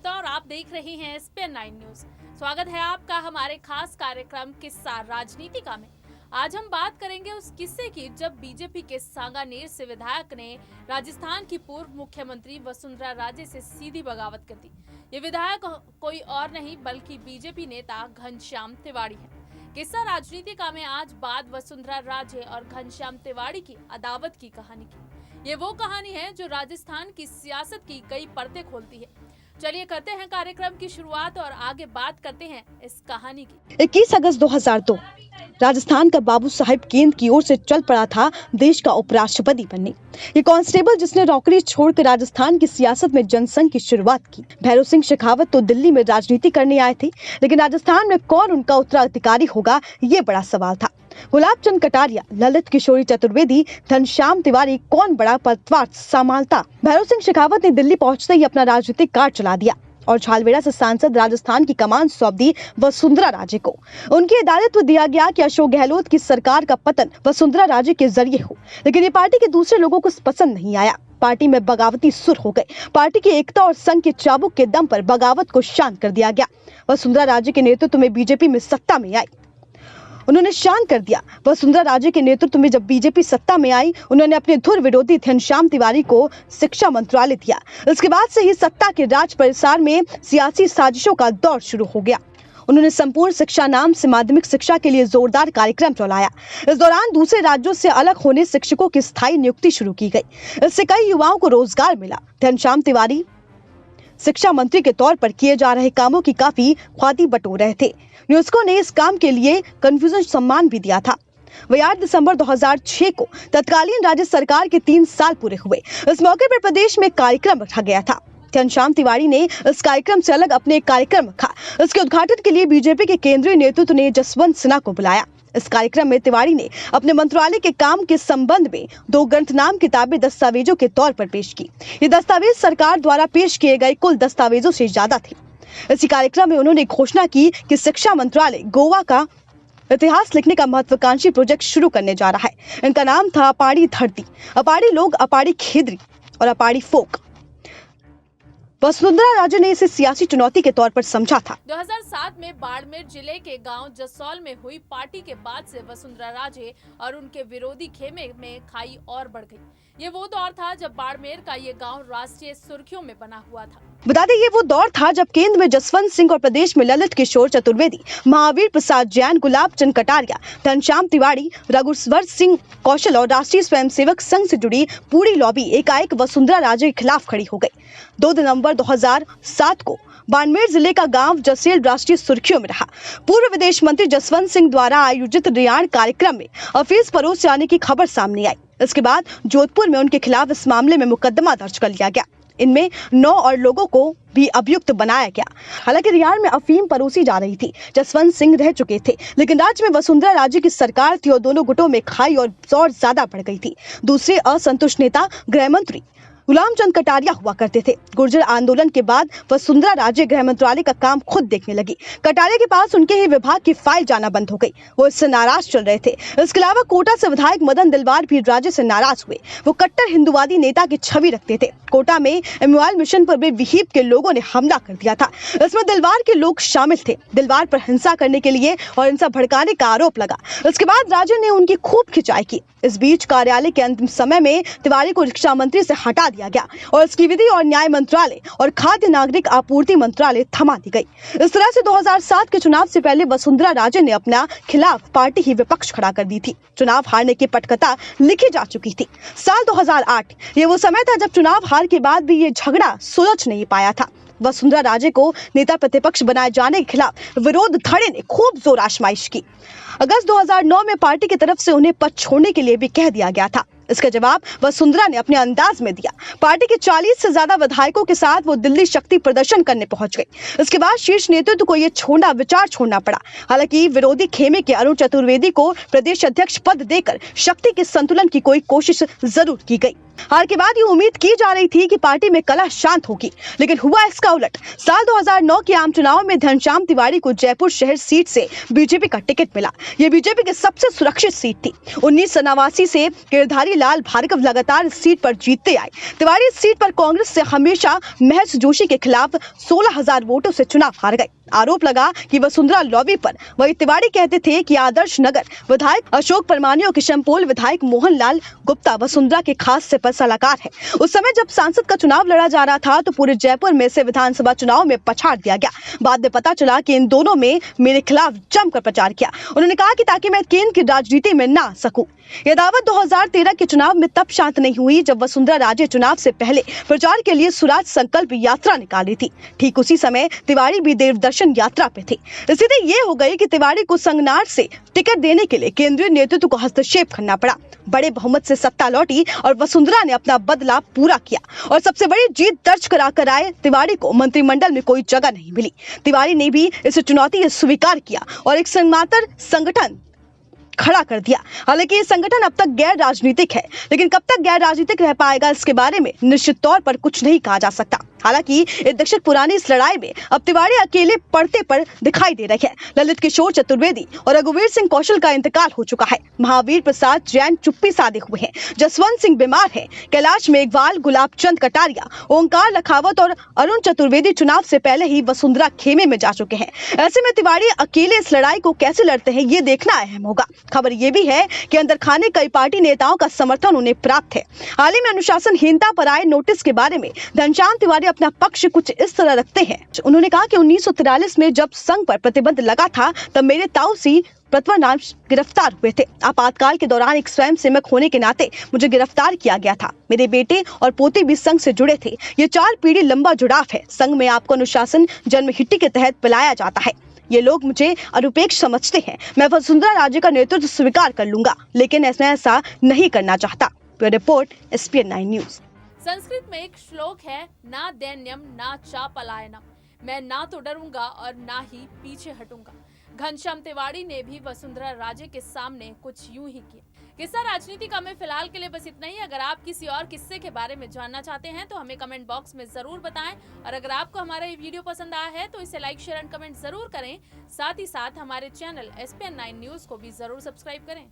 गुप्ता और आप देख रहे हैं SPN 9 न्यूज। स्वागत है आपका हमारे खास कार्यक्रम किस्सा राजनीतिका में। आज हम बात करेंगे उस किस्से की जब बीजेपी के सांगानेर से विधायक ने राजस्थान की पूर्व मुख्यमंत्री वसुंधरा राजे से सीधी बगावत कर दी। ये विधायक कोई और नहीं बल्कि बीजेपी नेता घनश्याम तिवारी है। किस्सा राजनीतिका में आज बात वसुंधरा राजे और घनश्याम तिवारी की अदावत की कहानी की। ये वो कहानी है जो राजस्थान की सियासत की कई परतें खोलती है। चलिए करते हैं कार्यक्रम की शुरुआत और आगे बात करते हैं इस कहानी की। 21 अगस्त 2002 राजस्थान का बाबू साहेब केंद्र की ओर से चल पड़ा था देश का उपराष्ट्रपति बनने। ये कांस्टेबल जिसने नौकरी छोड़कर राजस्थान की सियासत में जनसंघ की शुरुआत की। भैरव सिंह शेखावत तो दिल्ली में राजनीति करने आए थे, लेकिन राजस्थान में कौन उनका उत्तराधिकारी होगा ये बड़ा सवाल था। गुलाब चंद कटारिया, ललित किशोरी चतुर्वेदी, घनश्याम तिवारी, कौन बड़ा पदभार संभालता। भैरव सिंह शेखावत ने दिल्ली पहुंचते ही अपना राजनीतिक कार्य चला दिया और झालवेड़ा से सांसद राजस्थान की कमान सौंप दी वसुंधरा राजे को। उनकी दायित्व दिया गया कि अशोक गहलोत की सरकार का पतन वसुंधरा राजे के जरिए हो, लेकिन ये पार्टी के दूसरे लोगों को पसंद नहीं आया। पार्टी में बगावती सुर हो गए। पार्टी की एकता और संघ के चाबुक के दम पर बगावत को शांत कर दिया गया। वसुंधरा राजे के नेतृत्व में बीजेपी में सत्ता में आई, उन्होंने शांत कर दिया। वसुंधरा राजे के नेतृत्व में जब बीजेपी सत्ता में आई, उन्होंने अपने धुर विरोधी घनश्याम तिवारी को शिक्षा मंत्रालय दिया। इसके बाद से ही सत्ता के राज परिसार में सियासी साजिशों का दौर शुरू हो गया। उन्होंने संपूर्ण शिक्षा नाम से माध्यमिक शिक्षा के लिए जोरदार कार्यक्रम चलाया। इस दौरान दूसरे राज्यों से अलग होने शिक्षकों की स्थायी नियुक्ति शुरू की गई। इससे कई युवाओं को रोजगार मिला। घनश्याम तिवारी शिक्षा मंत्री के तौर पर किए जा रहे कामों की काफी ख्याति बटोर रहे थे। यूनेस्को ने इस काम के लिए कन्फ्यूजन सम्मान भी दिया था। वही 8 दिसंबर 2006 को तत्कालीन राज्य सरकार के 3 साल पूरे हुए। इस मौके पर प्रदेश में कार्यक्रम रखा गया था। घनश्याम तिवारी ने इस कार्यक्रम से अलग अपने एक कार्यक्रम रखा। इसके उद्घाटन के लिए बीजेपी के केंद्रीय नेतृत्व ने जसवंत सिन्हा को बुलाया। इस कार्यक्रम में तिवारी ने अपने मंत्रालय के काम के संबंध में 2 ग्रंथनाम किताबें दस्तावेजों के तौर पर पेश की। ये दस्तावेज सरकार द्वारा पेश किए गए कुल दस्तावेजों से ज्यादा थे। इसी कार्यक्रम में उन्होंने घोषणा की कि शिक्षा मंत्रालय गोवा का इतिहास लिखने का महत्वाकांक्षी प्रोजेक्ट शुरू करने जा रहा है। इनका नाम था अपाड़ी धरती, अपाड़ी लोग, अपाड़ी खेदरी और अपाड़ी फोक। वसुंधरा राजे ने इसे सियासी चुनौती के तौर पर समझा था। 2007 में बाड़मेर जिले के गांव जसौल में हुई पार्टी के बाद से वसुंधरा राजे और उनके विरोधी खेमे में खाई और बढ़ गई। ये वो दौर था जब बाड़मेर का ये गांव राष्ट्रीय सुर्खियों में बना हुआ था। बता दें, ये वो दौर था जब केंद्र में जसवंत सिंह और प्रदेश में ललित किशोर चतुर्वेदी, महावीर प्रसाद जैन, गुलाब चंद कटारिया, घनश्याम तिवारी, रघुवर सिंह कौशल और राष्ट्रीय स्वयंसेवक संघ से जुड़ी पूरी लॉबी एकाएक वसुंधरा राजे के खिलाफ खड़ी हो गई। 2 दिसंबर 2007 को बाड़मेर जिले का गांव जसेल राष्ट्रीय सुर्खियों में रहा। पूर्व विदेश मंत्री जसवंत सिंह द्वारा आयोजित रियाण कार्यक्रम में अफीम परोस जाने की खबर सामने आई। इसके बाद जोधपुर में उनके खिलाफ इस मामले में मुकदमा दर्ज कर लिया गया। इनमें 9 और लोगों को भी अभियुक्त बनाया गया। हालांकि रियाण में अफीम परोसी जा रही थी। जसवंत सिंह रह चुके थे, लेकिन राज्य में वसुंधरा राजे की सरकार थी और दोनों गुटों में खाई और जोर ज्यादा बढ़ गई थी। दूसरे असंतुष्ट नेता गृह मंत्री गुलाब चंद कटारिया हुआ करते थे। गुर्जर आंदोलन के बाद वसुंधरा राजे गृह मंत्रालय का काम खुद देखने लगी। कटारिया के पास उनके ही विभाग की फाइल जाना बंद हो गई। वो इससे नाराज चल रहे थे। इसके अलावा कोटा से विधायक मदन दिलवार भी राजे से नाराज हुए। वो कट्टर हिंदुवादी नेता की छवि रखते थे। कोटा में इमनुएल मिशन पर भी विहिप के लोगों ने हमला कर दिया था। इसमें दिलवार के लोग शामिल थे। दिलवार पर हिंसा करने के लिए और हिंसा भड़काने का आरोप लगा। इसके बाद राजे ने उनकी खूब खिंचाई की। इस बीच कार्यालय के अंतिम समय में तिवारी को शिक्षा मंत्री से हटा दिया गया और इसकी विधि और न्याय मंत्रालय और खाद्य नागरिक आपूर्ति मंत्रालय थमा दी गई। इस तरह से 2007 के चुनाव से पहले वसुंधरा राजे ने अपना खिलाफ पार्टी ही विपक्ष खड़ा कर दी थी। चुनाव हारने की पटकथा लिखी जा चुकी थी। साल 2008 ये वो समय था जब चुनाव हार के बाद भी ये झगड़ा सुलझ नहीं पाया था। वसुंधरा राजे को नेता प्रतिपक्ष बनाए जाने के खिलाफ विरोध धड़े ने खूब जोर आजमाइश की। अगस्त 2009 में पार्टी की तरफ से उन्हें पद छोड़ने के लिए भी कह दिया गया था। इसका जवाब वसुंधरा ने अपने अंदाज में दिया। पार्टी के 40 से ज्यादा विधायकों के साथ वो दिल्ली शक्ति प्रदर्शन करने पहुंच गई। इसके बाद शीर्ष नेतृत्व को ये विचार छोड़ना पड़ा। हालांकि विरोधी खेमे के अरुण चतुर्वेदी को प्रदेश अध्यक्ष पद देकर शक्ति के संतुलन की कोई कोशिश जरूर की गई। हार के बाद ये उम्मीद की जा रही थी कि पार्टी में कलह शांत होगी, लेकिन हुआ इसका उलट। साल 2009 के आम चुनाव में घनश्याम तिवारी को जयपुर शहर सीट से बीजेपी का टिकट मिला। ये बीजेपी की सबसे सुरक्षित सीट थी। 1989 से गिरधारी लाल भार्गव लगातार इस सीट पर जीतते आए। तिवारी इस सीट पर कांग्रेस से हमेशा महर्ष जोशी के खिलाफ 16,000 वोटों से चुनाव हार गए। आरोप लगा कि वसुंधरा लॉबी पर। वही तिवारी कहते थे कि आदर्श नगर विधायक अशोक परमानी और किशनपोल विधायक मोहनलाल गुप्ता वसुंधरा के खास से सलाहकार है। उस समय जब सांसद का चुनाव लड़ा जा रहा था तो पूरे जयपुर में से विधानसभा चुनाव में पछाड़ दिया गया। बाद में पता चला कि इन दोनों में मेरे खिलाफ जमकर प्रचार किया। उन्होंने कहा कि ताकि मैं केंद्र की राजनीति में ना सकूं। यह दावत 2013 के चुनाव में तब शांत नहीं हुई जब वसुंधरा राजे चुनाव से पहले प्रचार के लिए स्वराज संकल्प यात्रा निकाली थी। ठीक उसी समय तिवारी भी देवदर्शन यात्रा पे थे। स्थिति ये हो गई कि तिवारी को संगनार से टिकट देने के लिए केंद्रीय नेतृत्व को हस्तक्षेप करना पड़ा। बड़े बहुमत से सत्ता लौटी और वसुंधरा ने अपना बदला पूरा किया और सबसे बड़ी जीत दर्ज कराकर आए तिवारी को मंत्रिमंडल में कोई जगह नहीं मिली। तिवारी ने भी इस चुनौती स्वीकार किया और एक समांतर संगठन खड़ा कर दिया। हालांकि ये संगठन अब तक गैर राजनीतिक है, लेकिन कब तक गैर राजनीतिक रह पाएगा इसके बारे में निश्चित तौर पर कुछ नहीं कहा जा सकता। हालांकि एक दशक पुरानी इस लड़ाई में अब तिवारी अकेले पड़ते पर दिखाई दे रहे हैं। ललित किशोर चतुर्वेदी और रघुवीर सिंह कौशल का इंतकाल हो चुका है। महावीर प्रसाद जैन चुप्पी साधे हुए हैं। जसवंत सिंह बीमार है। कैलाश मेघवाल, गुलाब चंद कटारिया, ओंकार लखावत और अरुण चतुर्वेदी चुनाव से पहले ही वसुंधरा खेमे में जा चुके हैं। ऐसे में तिवारी अकेले इस लड़ाई को कैसे लड़ते हैं ये देखना अहम होगा। खबर ये भी है कि अंदर खाने कई पार्टी नेताओं का समर्थन उन्हें प्राप्त है। हाल ही में अनुशासनहीनता पर आए नोटिस के बारे में घनश्याम तिवारी अपना पक्ष कुछ इस तरह रखते हैं। उन्होंने कहा कि 1943 में जब संघ पर प्रतिबंध लगा था तब मेरे ताऊ सी प्रथमानाम गिरफ्तार हुए थे। आपातकाल के दौरान एक स्वयंसेवक होने के नाते मुझे गिरफ्तार किया गया था। मेरे बेटे और पोते भी संघ से जुड़े थे। ये 4 पीढ़ी लंबा जुड़ाव है। संघ में आपको अनुशासन जन्महिट्टी के तहत पिलाया जाता है। ये लोग मुझे अरुपेक्ष समझते हैं। मैं वसुंधरा राजे का नेतृत्व स्वीकार कर लूंगा, लेकिन मैं ऐसा नहीं करना चाहता। Report SPN 9 news. संस्कृत में एक श्लोक है, ना दैन्यम ना चा पलायनम, मैं ना तो डरूंगा और ना ही पीछे हटूंगा। घनश्याम तिवारी ने भी वसुंधरा राजे के सामने कुछ यूं ही किया। किस्सा राजनीति का में फिलहाल के लिए बस इतना ही। अगर आप किसी और किस्से के बारे में जानना चाहते हैं तो हमें कमेंट बॉक्स में जरूर बताएं और अगर आपको हमारा ये वीडियो पसंद आया है तो इसे लाइक, शेयर एंड कमेंट जरूर करें। साथ ही साथ हमारे चैनल SPN 9 न्यूज को भी जरूर सब्सक्राइब करें।